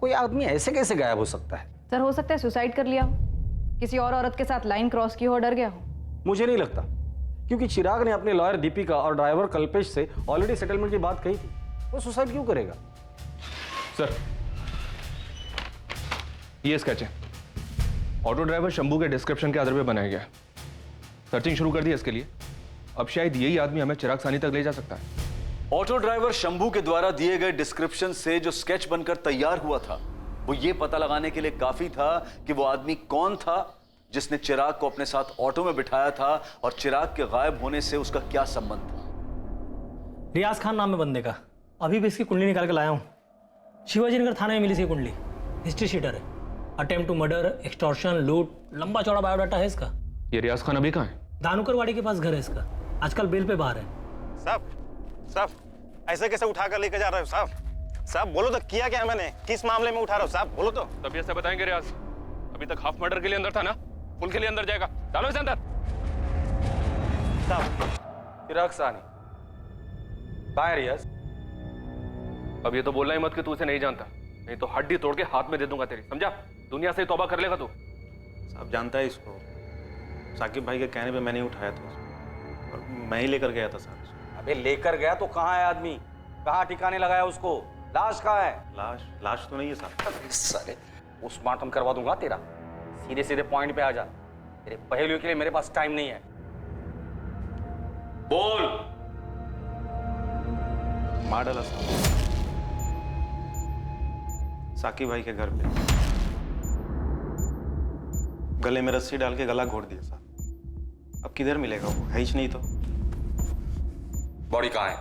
कोई आदमी ऐसे कैसे गायब हो सकता है? सर हो सकता है सुसाइड कर लिया हो, किसी और औरत के साथ लाइन क्रॉस की हो, डर गया हो। मुझे नहीं लगता, क्योंकि चिराग ने अपने लॉयर दीपिका और ड्राइवर कल्पेश से ऑलरेडी सेटलमेंट की बात कही थी। वो सुसाइड क्यों करेगा? सर ये स्केच है, ऑटो ड्राइवर शंभू के डिस्क्रिप्शन के आधार पर बनाया गया। सर्चिंग शुरू कर दी इसके लिए, अब शायद यही आदमी हमें चिराग सानी तक ले जा सकता है। ऑटो ड्राइवर शंभू के द्वारा दिए गए डिस्क्रिप्शन से जो स्केच बनकर तैयार हुआ था वो ये पता लगाने के लिए काफी था कि वो आदमी कौन था जिसने चिराग को अपने साथ ऑटो में बिठाया था और चिराग के गायब होने से उसका क्या संबंध था। रियाज खान नाम है बंदे का, अभी भी इसकी कुंडली निकाल के लाया हूं। शिवाजी नगर थाने में मिली सी कुंडली, हिस्ट्री शीटर है, अटेम्प्ट टू मर्डर, एक्सटॉर्शन, लूट, लंबा चौड़ा बायोडाटा है इसका। ये रियाज खान अभी कहाँ है? धानुकरवाड़ी के पास घर है इसका, आजकल बेल पे बाहर है। साहब ऐसे कैसे उठा कर लेकर जा रहे हो साहब? साहब बोलो तो, किया क्या है मैंने? किस मामले में उठा रहे हो साहब, बोलो तो। तभी ऐसे बताएंगे रियाज, अभी तक हाफ मर्डर के लिए अंदर था ना, फुल के लिए अंदर जाएगा। डालो इसे अंदर। चिराग सानी कहाँ है रियाज? अब ये तो बोलना ही मत कि तू उसे नहीं जानता, नहीं तो हड्डी तोड़ के हाथ में दे दूंगा तेरी, समझा? दुनिया से तौबा कर लेगा तू। साहब जानता है इसको, साकिब भाई के कहने पे मैंने उठाया था उसको, और मैं ही लेकर गया था साहब। अबे लेकर गया तो कहाँ है आदमी? कहाँ ठिकाने लगाया उसको? लाश कहाँ है? लाश तो नहीं है साहब। साले पोस्टमार्टम करवा दूंगा तेरा। सीधे सीधे पॉइंट पे आ जा, तेरे पहेलियों के लिए मेरे पास टाइम नहीं है। बोल। मार डाला साहब साकिब भाई के घर पे, गले में रस्सी डाल के गला घोट दिया साहब। अब किधर मिलेगा वो, है ही नहीं तो। बॉडी कहाँ है?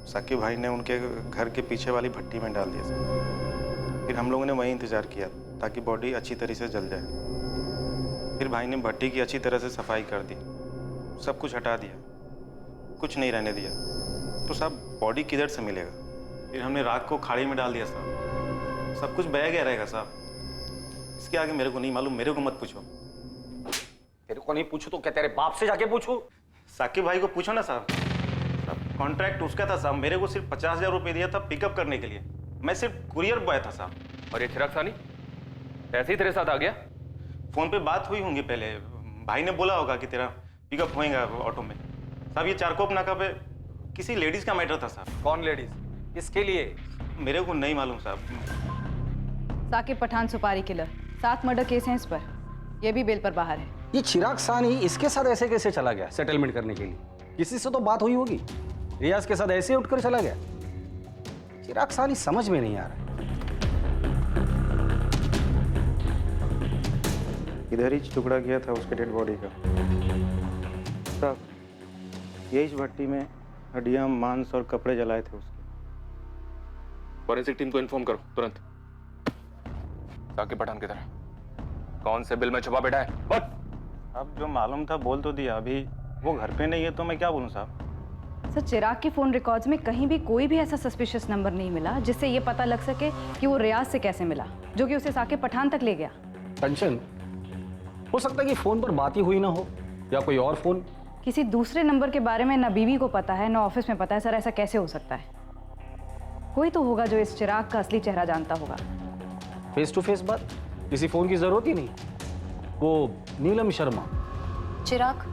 साकिब भाई ने उनके घर के पीछे वाली भट्टी में डाल दिया साहब। फिर हम लोगों ने वहीं इंतजार किया ताकि बॉडी अच्छी तरह से जल जाए। फिर भाई ने भट्टी की अच्छी तरह से सफाई कर दी, सब कुछ हटा दिया, कुछ नहीं रहने दिया। तो साहब बॉडी किधर से मिलेगा? फिर हमने रात को खाड़ी में डाल दिया साहब, सब कुछ बह गया रहेगा साहब। इसके आगे मेरे को नहीं मालूम, मेरे को मत पूछो। तेरे को नहीं पूछू तो क्या तेरे बाप से जाके पूछू? साकिब भाई को पूछो ना साहब। कॉन्ट्रैक्ट उसका था साहब, मेरे को सिर्फ 50,000 रुपये दिया था पिकअप करने के लिए। मैं सिर्फ कुरियर बॉय था साहब। और ये चिराग सानी ऐसे ही तेरे साथ आ गया? फोन पे बात हुई होंगी पहले, भाई ने बोला होगा कि तेरा पिकअप होएगा ऑटो में। साहब ये चारकोप नाका पे किसी लेडीज का मैटर था साहब। कौन लेडीज? किसके लिए? मेरे को नहीं मालूम साहब। साकिब पठान सुपारी किलर, 7 मर्डर केस हैं इस पर, यह भी बेल पर बाहर है। ये चिराग सानी इसके साथ ऐसे कैसे चला गया सेटलमेंट करने के लिए? किसी से तो बात हुई होगी। रियाज के साथ ऐसे उठकर चला गया? चिराग सानी समझ में नहीं आ रहा। इधर ही टुकड़ा किया था उसके डेड बॉडी का साहब। यही भट्टी में हड्डियां, मांस और कपड़े जलाए थे उसके। फॉरेंसिक टीम को इन्फॉर्म करो तुरंत। साकिब पठान की तरह कौन से बिल में छुपा बैठा है? बट अब जो मालूम था बोल तो दिया, अभी वो घर पे नहीं है तो मैं क्या बोलूं साहब। सर चिराग की फोन रिकॉर्ड्स में कहीं भी कोई भी ऐसा सस्पिशियस नंबर नहीं मिला जिससे ये पता लग सके कि वो रियाज से कैसे मिला, जो कि उसे साकिब पठान तक ले गया। टेंशन हो सकता है कि फोन पर बात ही हुई ना हो, या कोई और फोन। किसी दूसरे नंबर के बारे में ना बीवी को पता है ना ऑफिस में पता है। सर ऐसा कैसे हो सकता है? कोई तो होगा जो इस चिराग का असली चेहरा जानता होगा। फेस टू फेस बात, किसी फोन की जरूरत ही नहीं। वो नीलम शर्मा। चिराग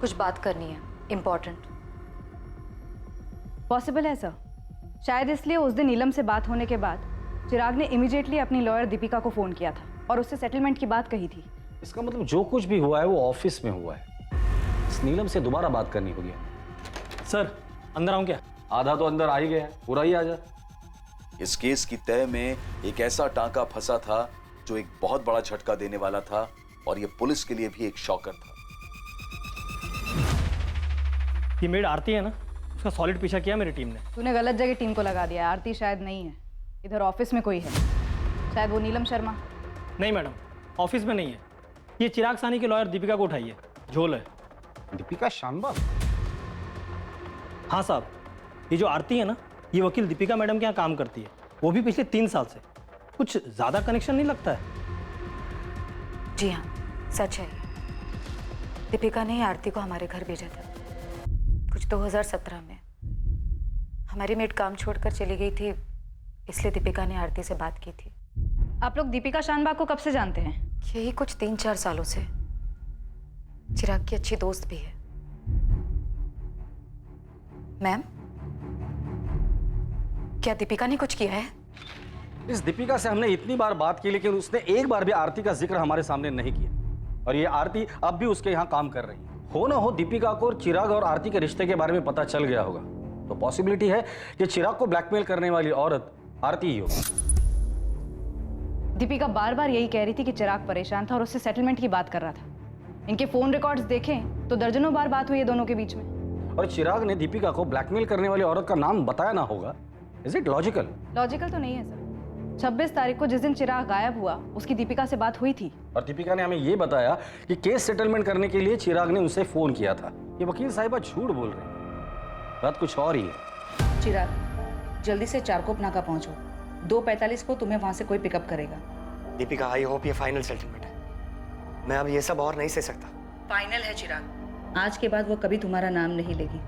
कुछ बात करनी है, इम्पोर्टेंट। पॉसिबल है सर, शायद इसलिए उस दिन नीलम से बात होने के बाद चिराग ने इमीडिएटली अपनी लॉयर दीपिका को फोन किया था और उससे सेटलमेंट की बात कही थी। इसका मतलब जो कुछ भी हुआ है वो ऑफिस में हुआ है। इस नीलम से दोबारा बात करनी होगी। सर अंदर आऊं क्या? आधा तो अंदर आ ही गया, पूरा ही आ जा। इस केस की तय में एक ऐसा टांका फंसा था जो एक बहुत बड़ा झटका देने वाला था, और यह पुलिस के लिए भी एक शॉकर था। ये मेड आरती है ना, उसका सॉलिड पीछा किया मेरी टीम ने। तूने गलत जगह टीम को लगा दिया। आरती शायद नहीं है, इधर ऑफिस में कोई है, शायद वो नीलम शर्मा। नहीं मैडम, ऑफिस में नहीं है। ये चिराग सानी के लॉयर दीपिका को उठाइए, झोल है। दीपिका शानबाग? हाँ साहब, ये जो आरती है ना, ये वकील दीपिका मैडम के यहाँ काम करती है, वो भी पिछले 3 साल से। कुछ ज्यादा कनेक्शन नहीं लगता है? जी हाँ, सच है। दीपिका ने आरती को हमारे घर भेजा था कुछ 2017 में। हमारी मेड काम छोड़कर चली गई थी, इसलिए दीपिका ने आरती से बात की थी। आप लोग दीपिका शानबाग को कब से जानते हैं? यही कुछ 3-4 सालों से। चिराग की अच्छी दोस्त भी है। मैम, क्या दीपिका ने कुछ किया है? इस दीपिका से हमने इतनी बार बात की, लेकिन उसने एक बार भी आरती का जिक्र हमारे सामने नहीं किया। और ये आरती अब भी उसके यहाँ काम कर रही है। हो ना हो दीपिका को चिराग और आरती के रिश्ते के बारे में पता चल गया होगा, तो पॉसिबिलिटी है कि चिराग को ब्लैकमेल करने वाली औरत आरती ही होगी। दीपिका बार बार यही कह रही थी कि चिराग परेशान था और उससे सेटलमेंट की बात कर रहा था। इनके फोन रिकॉर्ड्स देखें तो दर्जनों बार बात हुई है दोनों के बीच में। और चिराग ने दीपिका को ब्लैकमेल करने वाली औरत का नाम बताया ना होगा। Is it logical? लॉजिकल तो नहीं है सर। 26 तारीख को जिस दिन चिराग गायब हुआ, उसकी दीपिका से बात हुई थी। और दीपिका ने हमें ये बताया कि केस सेटलमेंट करने के लिए चिराग ने उसे फोन किया था। ये वकील साहिबा झूठ बोल रहे हैं, बात कुछ और ही है। चिराग, जल्दी से चारकोप नाका पहुंचो। 2:45 को तुम्हें वहां से कोई पिकअप करेगा। दीपिका, आई होप ये फाइनल सेटलमेंट है। मैं अब ये सब और नहीं सह सकता। फाइनल है चिराग। आज के बाद वो कभी तुम्हारा नाम नहीं लेगी,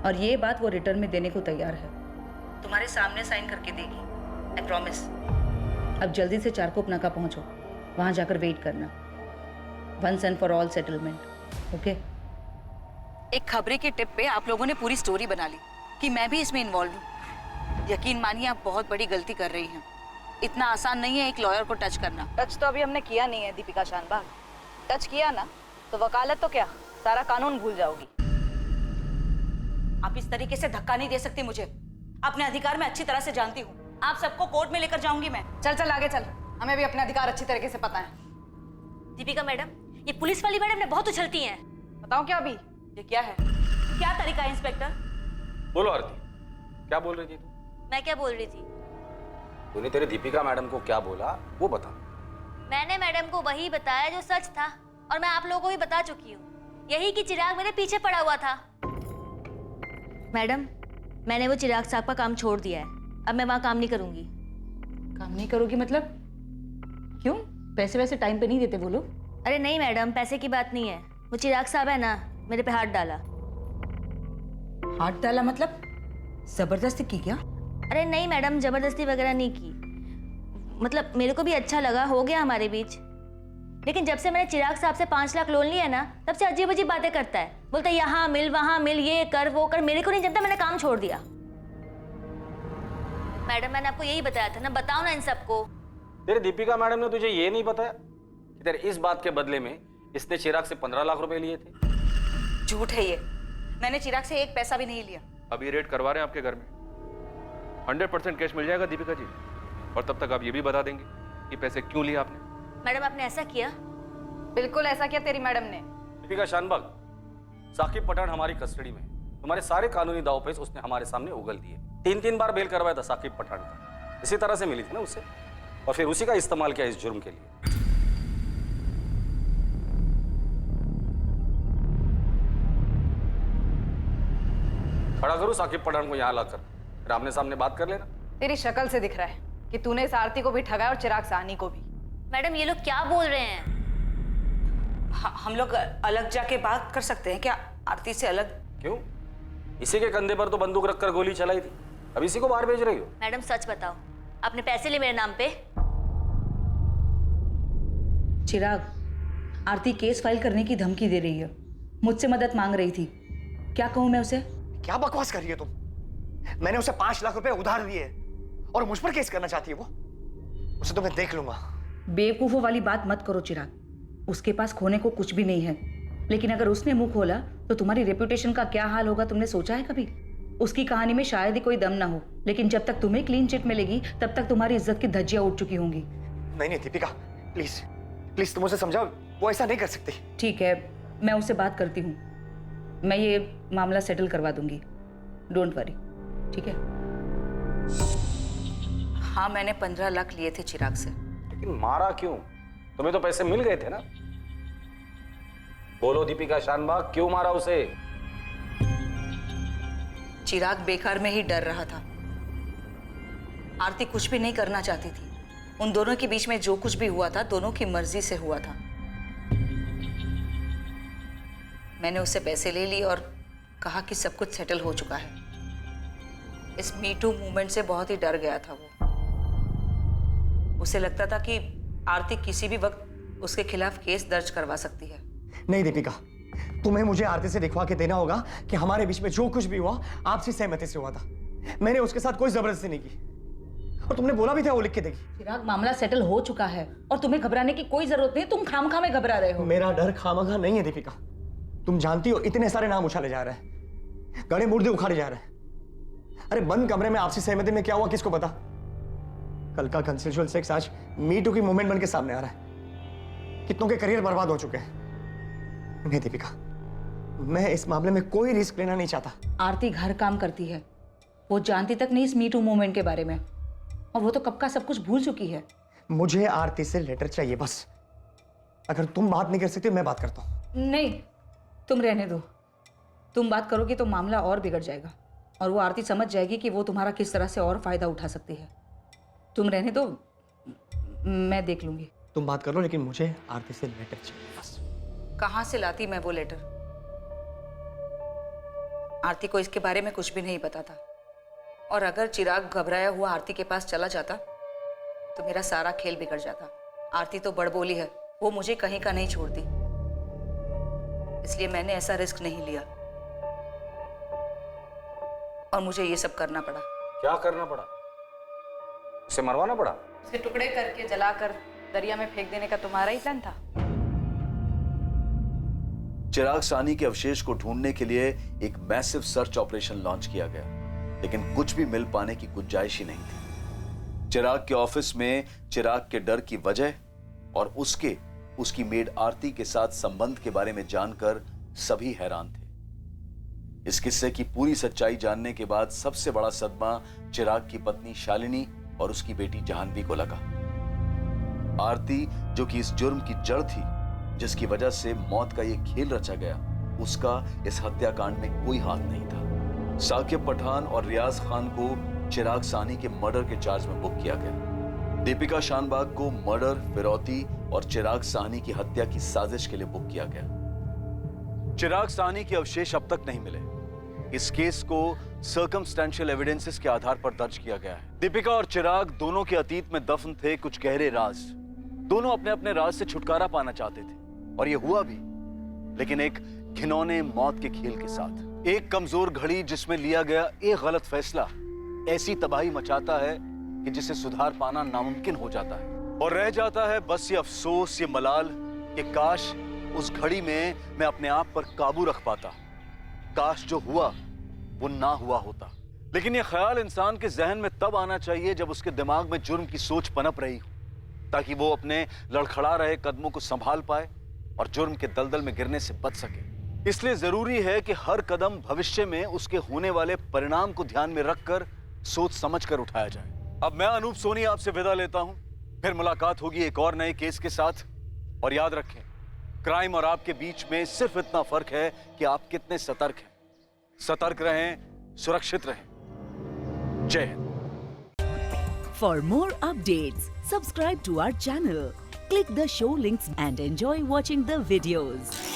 और ये बात वो रिटर्न में देने को तैयार है। तुम्हारे सामने साइन करके देगी, आई प्रॉमिस। अब जल्दी से चारकोप नाका पहुंचो, वहां जाकर वेट करना। Once and for all settlement, okay? एक खबरें के टिप पे आप लोगों ने पूरी स्टोरी बना ली कि मैं भी इसमें इन्वॉल्व हूँ। यकीन मानिए आप बहुत बड़ी गलती कर रही हैं। इतना आसान नहीं है एक लॉयर को टच करना। टच तो अभी हमने किया नहीं है दीपिका शानबाग। टच किया ना तो वकालत तो क्या, सारा कानून भूल जाओगी। आप इस तरीके से धक्का नहीं दे सकती मुझे। अपने अधिकार में अच्छी तरह से जानती हूँ। आप सबको कोर्ट में लेकर जाऊंगी मैं। चल चल आगे चल, हमें भी अपने अधिकार अच्छी तरीके से पता है। दीपिका मैडम, ये पुलिस वाली मैडम ने बहुत उछलती हैं। बताओ क्या अभी? ये क्या है? क्या तरीका है इंस्पेक्टर? बोलो आरती, क्या बोल रही थी तू? मैं क्या बोल रही थी? तूने तेरे दीपिका मैडम को क्या बोला वो बता। मैंने मैडम को वही बताया जो सच था, और मैं आप लोगों को भी बता चुकी हूँ, यही कि चिराग मेरे पीछे पड़ा हुआ था। मैडम, मैंने वो चिराग साहब का काम छोड़ दिया है। अब मैं वहाँ काम नहीं करूंगी। काम नहीं करोगी मतलब? क्यों? पैसे वैसे टाइम पे नहीं देते वो लोग? अरे नहीं मैडम, पैसे की बात नहीं है। वो चिराग साहब है ना, मेरे पे हाथ डाला। हाथ डाला मतलब जबरदस्ती की क्या? अरे नहीं मैडम, जबरदस्ती वगैरह नहीं की। मतलब मेरे को भी अच्छा लगा, हो गया हमारे बीच। लेकिन जब से मैंने चिराग साहब से 5 लाख लोन लिया ना, तब से अजीब अजीब बातें करता है। बोलता है यहाँ मिल वहां मिल, ये कर वो कर। मेरे को नहीं जमता, मैंने काम छोड़ दिया। मैडम मैंने आपको यही बताया था ना, बताओ ना इन सबको। तेरे दीपिका मैडम ने तुझे ये नहीं बताया कि तेरे इस बात के बदले में इसने चिराग से 15 लाख रुपए लिए थे? झूठ है ये। मैंने चिराग से 1 पैसा भी नहीं लिया। अभी रेड करवा रहे हैं आपके घर में, 100% कैश मिल जाएगा दीपिका जी। और तब तक आप ये भी बता देंगे कि पैसे क्यों लिए आपने। मैडम आपने ऐसा किया? बिल्कुल ऐसा किया तेरी मैडम ने। दीपिका शानबाग, साकिब पठान हमारी कस्टडी में। तुम्हारे सारे कानूनी दावपेच उसने हमारे सामने उगल दिए। 3 बार बेल करवाया था साकिब पठान का। इसी तरह से मिली थी ना उससे, और फिर उसी का इस्तेमाल किया इस जुर्म के लिए। खड़ा करूं साकिब पठान को यहाँ लाकर, फिर आमने सामने बात कर लेना। तेरी शक्ल से दिख रहा है कि तूने इस आरती को भी ठगा और चिराग साहनी को भी। मैडम ये लोग क्या बोल रहे हैं? हम लोग अलग जाके बात कर सकते हैं क्या, आरती से अलग? क्यों? इसी के कंधे पर तो बंदूक रखकर गोली चलाई थी, अब इसी को बाहर भेज रही हो? मैडम सच बताओ, आपने पैसे लिए मेरे नाम पे? चिराग, आरती केस फाइल करने की धमकी दे रही है, मुझसे मदद मांग रही थी। क्या कहूं मैं उसे? क्या बकवास कर रही है तुम? मैंने उसे 5 लाख रुपए उधार दिए और मुझ पर केस करना चाहती है वो। उसे तो मैं देख लूंगा। बेवकूफों वाली बात मत करो चिराग। उसके पास खोने को कुछ भी नहीं है, लेकिन अगर उसने मुंह खोला तो तुम्हारी रेपुटेशन का क्या हाल होगा, तुमने सोचा है कभी? उसकी कहानी में शायद ही कोई दम ना हो, लेकिन जब तक तुम्हें क्लीन चिट मिलेगी तब तक तुम्हारी इज्जत की धज्जियां उठ चुकी होंगी। नहीं दीपिका, प्लीज प्लीज तुम उसे समझाओ, वो ऐसा नहीं कर सकती। ठीक है, मैं उससे बात करती हूँ। मैं ये मामला सेटल करवा दूंगी, डोंट वरी, ठीक है? हाँ, मैंने 15 लाख लिए थे चिराग से। लेकिन मारा क्यों? तुम्हें तो पैसे मिल गए थे ना। बोलो दीपिका शानबाग, क्यों मारा उसे? चिराग बेकार में ही डर रहा था। आरती कुछ भी नहीं करना चाहती थी। उन दोनों के बीच में जो कुछ भी हुआ था, दोनों की मर्जी से हुआ था। मैंने उससे पैसे ले लिए और कहा कि सब कुछ सेटल हो चुका है। इस मी टू मूवमेंट से बहुत ही डर गया था वो। उसे लगता था कि आरती किसी भी वक्त उसके खिलाफ केस दर्ज करवा सकती है। नहीं दीपिका, तुम्हें मुझे आरती से दिखवा के देना होगा कि हमारे बीच में जो कुछ भी हुआ आपसी सहमति से हुआ था। मैंने उसके साथ कोई जबरदस्ती नहीं की, और तुमने बोला भी था वो लिख के देगी। चिराग, मामला सेटल हो चुका है और तुम्हें घबराने की कोई जरूरत नहीं। तुम खामखा में घबरा रहे हो। मेरा डर खामखा नहीं है दीपिका। तुम जानती हो इतने सारे नाम उछाले जा रहे हैं, गड़े मुर्दे उखाड़े जा रहे हैं। अरे बंद कमरे में आपसी सहमति में क्या हुआ किसको पता? कल का कंसेंशुअल सेक्स आज मी टू की मूवमेंट बन के सामने आ रहा है। कितनों के करियर बर्बाद हो चुके हैं। नहीं दीपिका, मैं इस मामले में कोई रिस्क लेना नहीं चाहता। आरती घर काम करती है, वो जानती तक नहीं इस मी टू मूवमेंट के बारे में, और वो तो कब का सब कुछ भूल चुकी है। मुझे आरती से लेटर चाहिए बस। अगर तुम बात नहीं कर सकती मैं बात करता हूं। नहीं, तुम रहने दो। तुम बात करोगे तो मामला और बिगड़ जाएगा, और वो आरती समझ जाएगी कि वो तुम्हारा किस तरह से और फायदा उठा सकती है। तुम रहने दो, मैं देख लूंगी। तुम बात करो, लेकिन मुझे आरती से लेटर चाहिए बस। कहां से लाती मैं वो लेटर? आरती को इसके बारे में कुछ भी नहीं पता था, और अगर चिराग घबराया हुआ आरती के पास चला जाता तो मेरा सारा खेल बिगड़ जाता। आरती तो बड़बोली है, वो मुझे कहीं का नहीं छोड़ती, इसलिए मैंने ऐसा रिस्क नहीं लिया और मुझे ये सब करना पड़ा। क्या करना पड़ा? उसे मरवाना पड़ा? उसके टुकड़े करके जलाकर दरिया में फेंक देने का तुम्हारा ही प्लान था? चिराग साहनी के अवशेष को ढूंढने के लिए एक मैसिव सर्च ऑपरेशन लॉन्च किया गया, लेकिन कुछ भी मिल पाने की गुंजाइश ही नहीं थी। चिराग के ऑफिस में चिराग के डर की वजह और उसकी मेड आरती के साथ संबंध के बारे में जानकर सभी हैरान थे। इस किस्से की पूरी सच्चाई जानने के बाद सबसे बड़ा सदमा चिराग की पत्नी शालिनी और उसकी बेटी जाह्नवी को लगा। आरती, जो कि इस जुर्म की जड़ थी जिसकी वजह से मौत का यह खेल रचा गया, उसका इस हत्याकांड में कोई हाथ नहीं था। साकिब पठान और रियाज खान को चिराग साहनी के मर्डर के चार्ज में बुक किया गया। दीपिका शानबाग को मर्डर, फिरौती और चिराग साहनी की हत्या की साजिश के लिए बुक किया गया। चिराग साहनी के अवशेष अब तक नहीं मिले। इस केस को सर्कमस्टेंशियल एविडेंसेस के आधार पर दर्ज किया गया है। दीपिका और चिराग दोनों के अतीत में दफन थे कुछ गहरे राज। दोनों अपने अपने राज से छुटकारा पाना चाहते थे और ये हुआ भी, लेकिन एक घिनौने मौत के खेल के साथ। एक कमजोर घड़ी जिसमें लिया गया एक गलत फैसला ऐसी तबाही मचाता है कि जिसे सुधार पाना नामुमकिन हो जाता है और रह जाता है बस ये अफसोस, ये मलाल कि काश उस घड़ी में मैं अपने आप पर काबू रख पाता, काश जो हुआ वो ना हुआ होता। लेकिन ये ख्याल इंसान के जहन में तब आना चाहिए जब उसके दिमाग में जुर्म की सोच पनप रही हो, ताकि वो अपने लड़खड़ा रहे कदमों को संभाल पाए और जुर्म के दलदल में गिरने से बच सके। इसलिए जरूरी है कि हर कदम भविष्य में उसके होने वाले परिणाम को ध्यान में रखकर सोच समझकर उठाया जाए। अब मैं अनूप सोनी आपसे विदा लेता हूं, फिर मुलाकात होगी एक और नए केस के साथ। और याद रखें, क्राइम और आपके बीच में सिर्फ इतना फर्क है कि आप कितने सतर्क हैं। सतर्क रहें, सुरक्षित रहें। जय Hind. For more updates, subscribe to our channel, click the show links and enjoy watching the videos.